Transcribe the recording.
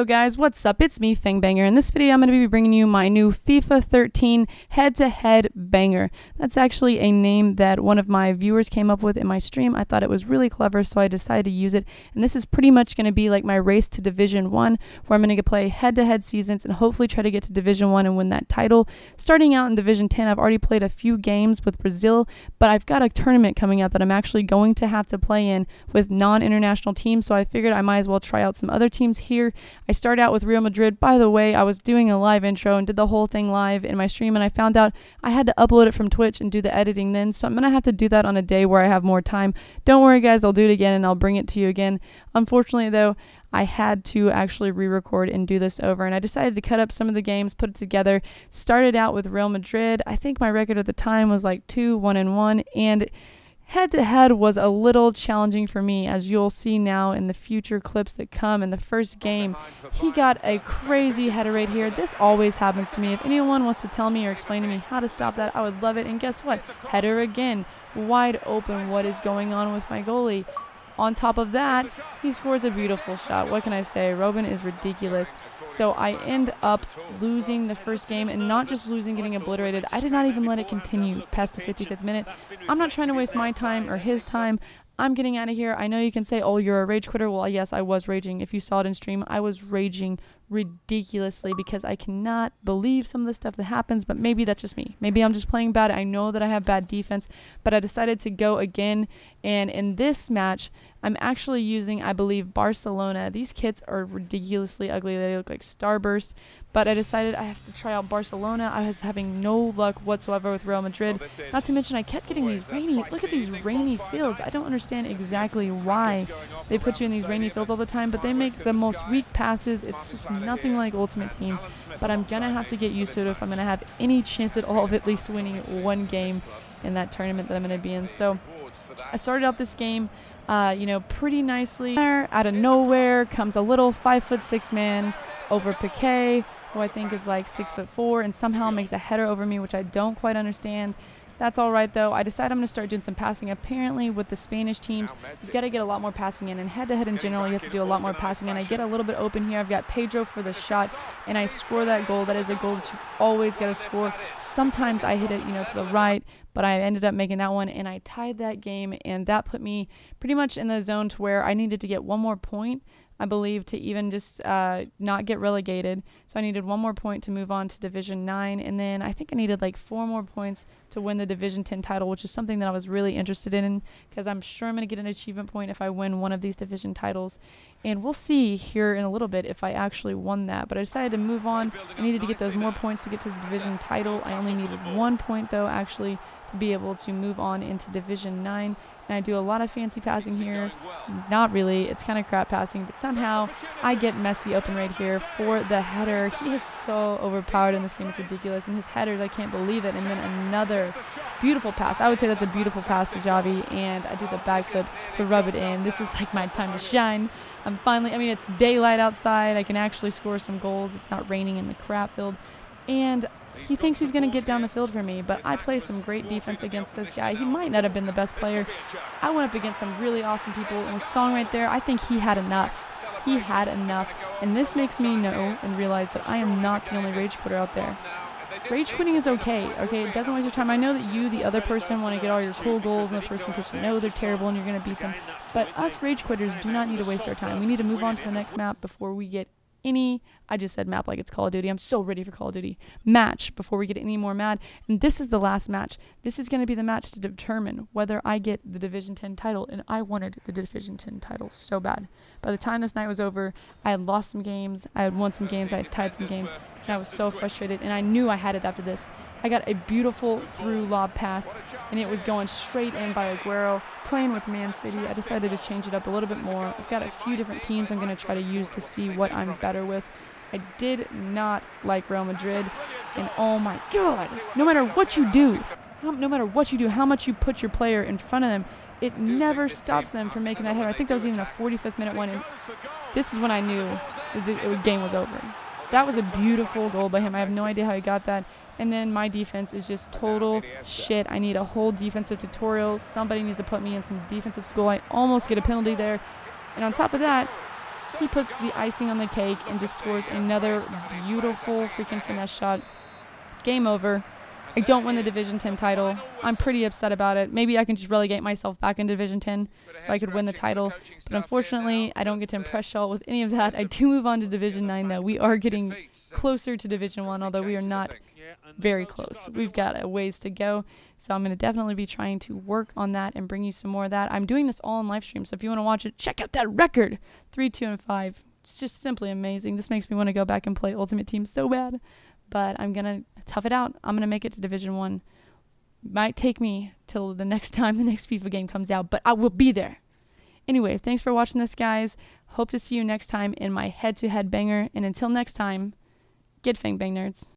guys, what's up? It's me, Fangbanger. In this video, I'm going to be bringing you my new FIFA 13 head-to-head banger. That's actually a name that one of my viewers came up with in my stream. I thought it was really clever, so I decided to use it. And this is pretty much going to be like my race to Division 1, where I'm going to play head-to-head seasons and hopefully try to get to Division 1 and win that title. Starting out in Division 10, I've already played a few games with Brazil, but I've got a tournament coming up that I'm actually going to have to play in with non-international teams, so I figured I might as well try out some other teams here. I started out with Real Madrid. By the way, I was doing a live intro and did the whole thing live in my stream, and I found out I had to upload it from Twitch and do the editing then, so I'm going to have to do that on a day where I have more time. Don't worry guys, I'll do it again and I'll bring it to you again. Unfortunately though, I had to actually re-record and do this over, and I decided to cut up some of the games, put it together. Started out with Real Madrid. I think my record at the time was like 2-1-1, and head-to-head was a little challenging for me, as you'll see now in the future clips that come. In the first game, he got a crazy header right here. This always happens to me. If anyone wants to tell me or explain to me how to stop that, I would love it. And guess what? Header again, wide open. What is going on with my goalie? On top of that, he scores a beautiful shot. What can I say? Robin is ridiculous. So I end up losing the first game, and not just losing, getting obliterated. I did not even let it continue past the 55th minute. I'm not trying to waste my time or his time. I'm getting out of here. I know you can say, oh, you're a rage quitter. Well, yes, I was raging. If you saw it in stream, I was raging ridiculously because I cannot believe some of the stuff that happens, but maybe that's just me. Maybe I'm just playing bad. I know that I have bad defense, but I decided to go again, and in this match, I'm actually using, I believe, Barcelona. These kits are ridiculously ugly. They look like Starburst, but I decided I have to try out Barcelona. I was having no luck whatsoever with Real Madrid. Not to mention, I kept getting these rainy, look at these rainy fields. I don't understand exactly why they put you in these rainy fields all the time, but they make the most weak passes. It's just nothing like Ultimate Team, but I'm going to have to get used to it if I'm going to have any chance at all of at least winning one game in that tournament that I'm going to be in. So I started out this game pretty nicely. Out of nowhere comes a little 5'6" man over Piqué, who I think is like 6'4", and somehow makes a header over me, which I don't quite understand. That's all right though. I decided I'm going to start doing some passing. Apparently with the Spanish teams, you've got to get a lot more passing in, and head-to-head in general, you have to do a lot more passing in. I get a little bit open here. I've got Pedro for the shot, and I score that goal. That is a goal that you always got to score. Sometimes I hit it, to the right, but I ended up making that one, and I tied that game, and that put me pretty much in the zone to where I needed to get one more point, I believe, to even just not get relegated. So I needed one more point to move on to Division 9, and then I think I needed like 4 more points to win the Division 10 title, which is something that I was really interested in, because I'm sure I'm going to get an achievement point if I win one of these division titles. And we'll see here in a little bit if I actually won that. But I decided to move on. I needed to get those more points to get to the division title. I only needed 1 point, though, actually, to be able to move on into Division 9. And I do a lot of fancy passing here. Not really. It's kind of crap passing. But somehow I get Messi open right here for the header. He is so overpowered in this game. It's ridiculous. And his headers, I can't believe it. And then another beautiful pass. I would say that's a beautiful pass to Javi. And I do the backflip to rub it in. This is like my time to shine. I'm finally, it's daylight outside. I can actually score some goals. It's not raining in the crap field. And he thinks he's going to get down the field for me, but I play some great defense against this guy. He might not have been the best player. I went up against some really awesome people, and with Song right there, I think he had enough. He had enough, and this makes me know and realize that I am not the only rage quitter out there. Rage quitting is okay? It doesn't waste your time. I know that you, the other person, want to get all your cool goals, and the person because you know they're terrible and you're going to beat them, but us rage quitters do not need to waste our time. We need to move on to the next map before we get I just said map like it's Call of Duty. I'm so ready for Call of Duty. Match before we get any more mad. And this is the last match. This is going to be the match to determine whether I get the Division 10 title. And I wanted the Division 10 title so bad. By the time this night was over, I had lost some games. I had won some games. I had tied some games. And I was so frustrated. And I knew I had it after this. I got a beautiful through lob pass, and it was going straight in by Aguero, playing with Man City. I decided to change it up a little bit more. I've got a few different teams I'm going to try to use to see what I'm better with. I did not like Real Madrid, and oh my God, no matter what you do, how much you put your player in front of them, it never stops them from making that header. I think that was even a 45th minute one, and this is when I knew the game was over. That was a beautiful goal by him. I have no idea how he got that. And then my defense is just total shit. I need a whole defensive tutorial. Somebody needs to put me in some defensive school. I almost get a penalty there. And on top of that, he puts the icing on the cake and just scores another beautiful freaking finesse shot. Game over. I don't win the Division 10 title. I'm pretty upset about it. Maybe I can just relegate myself back into Division 10 so I could win the title. But unfortunately, I don't get to impress y'all with any of that. I do move on to Division 9, though. We are getting closer to Division 1, although we are not very close. We've got a ways to go. So I'm going to definitely be trying to work on that and bring you some more of that. I'm doing this all on live stream, so if you want to watch it, check out that record. 3, 2, and 5. It's just simply amazing. This makes me want to go back and play Ultimate Team so bad. But I'm going to tough it out. I'm going to make it to Division 1. Might take me till the next time the next FIFA game comes out, but I will be there. Anyway, thanks for watching this, guys. Hope to see you next time in my head-to-head banger. And until next time, get Fang Bang, nerds.